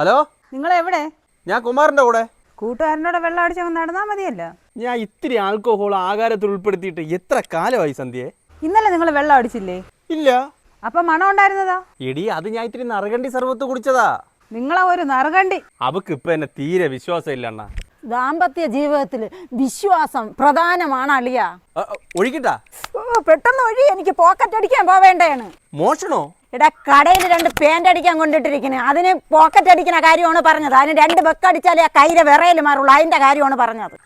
Hello, നിങ്ങൾ എവിടെ? ഞാൻ കുമാറിന്റെ കൂടെ. കൂട്ടുകാരനോട് വെള്ളം അടിച്ചങ്ങ് നടന്നാ മതിയല്ലോ. ഞാൻ ഇത്തിരി ആൽക്കഹോൾ ആഹാരത്തിൽ ഉൾപ്പെടുത്തിയിട്ട് എത്ര കാലമായി സന്ധ്യയെ? ഇന്നലെ നിങ്ങൾ വെള്ളം അടിച്ചില്ലേ? ഇല്ല. അപ്പൊ മണം ഉണ്ടായിരുന്നതാ? എടി, അത് ഞാൻ ഇത്തിരി നറുകണ്ടി സർവത്ത് കുടിച്ചതാ. നിങ്ങളെ ഒരു നറുകണ്ടി. അവക്ക് ഇപ്പൊ എന്നെ തീരെ വിശ്വാസം ഇല്ല അണ്ണ. ദാമ്പത്യ ജീവിതത്തിൽ വിശ്വാസം പ്രധാനമാണ് അളിയ. ഒഴിക്കട്ടാ? പെട്ടെന്ന് ഒഴി, എനിക്ക് പോക്കറ്റ് അടിക്കാൻ പോവേണ്ടതാണ്. മോഷണോ? എടാ, കടയിൽ 2 പാന്റ് അടിക്കാൻ കൊണ്ടിട്ടിരിക്കണേ, അതിന് പോക്കറ്റ് അടിക്കുന്ന കാര്യമാണ് പറഞ്ഞത്. അതിന് 2 ബെക്ക് അടിച്ചാലേ ആ കൈര വിറയിൽ മാറുള്ളൂ, അതിന്റെ കാര്യമാണ് പറഞ്ഞത്.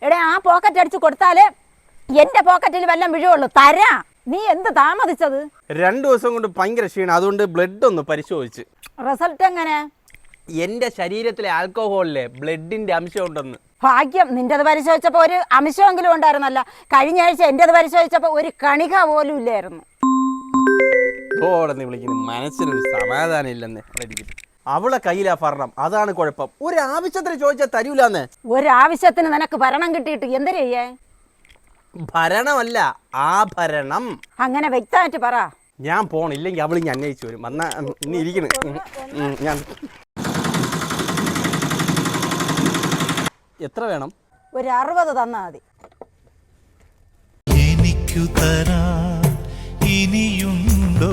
എടാ, ആ പോക്കറ്റ് അടിച്ച് കൊടുത്താലേ എന്റെ പോക്കറ്റിൽ വല്ലതും വീഴുള്ളൂ. തരാ. നീ എന്ത് താമസിച്ചത്? 2 ദിവസം കൊണ്ട് ഭയങ്കര ക്ഷീണം, അതുകൊണ്ട് ബ്ലഡ് ഒന്ന് പരിശോധിച്ച്. റിസൾട്ട് എങ്ങനെ? എന്റെ ശരീരത്തിലെ ആൽക്കഹോളിലെ ബ്ലഡിന്റെ അംശം ഉണ്ടെന്ന്. ഭാഗ്യം, നിന്റേത് പരിശോധിച്ചപ്പോ ഒരു അംശമെങ്കിലും ഉണ്ടായിരുന്നല്ല. കഴിഞ്ഞ ആഴ്ച എന്റേത് പരിശോധിച്ചപ്പോ ഒരു കണിക പോലും ഇല്ലായിരുന്നു. വിളിക്കുന്നു, മനസ്സിനൊരു സമാധാനം ഇല്ലെന്ന്. അവളെ കയ്യിലാ ഭരണം, അതാണ് കുഴപ്പം. ഒരു ആവശ്യത്തിന് ചോദിച്ചാൽ തരൂലെന്ന്. ഒരാവശ്യത്തിന് നിനക്ക് ഭരണം കിട്ടിയിട്ട് എന്തിനു ചെയ്യേ? ഭരണമല്ല, ആഭരണം. അങ്ങനെ വ്യക്തമായിട്ട് പറ. ഞാൻ പോണില്ലെങ്കിൽ അവൾ ഇനി അന്വേഷിച്ചു വരും. വന്നാ ഇനി ഇരിക്കണ്. ഞാൻ എത്ര വേണം? ഒരു 60 തന്നാ മതി. എനിക്കു തരാൻ ഇനിയുണ്ടോ?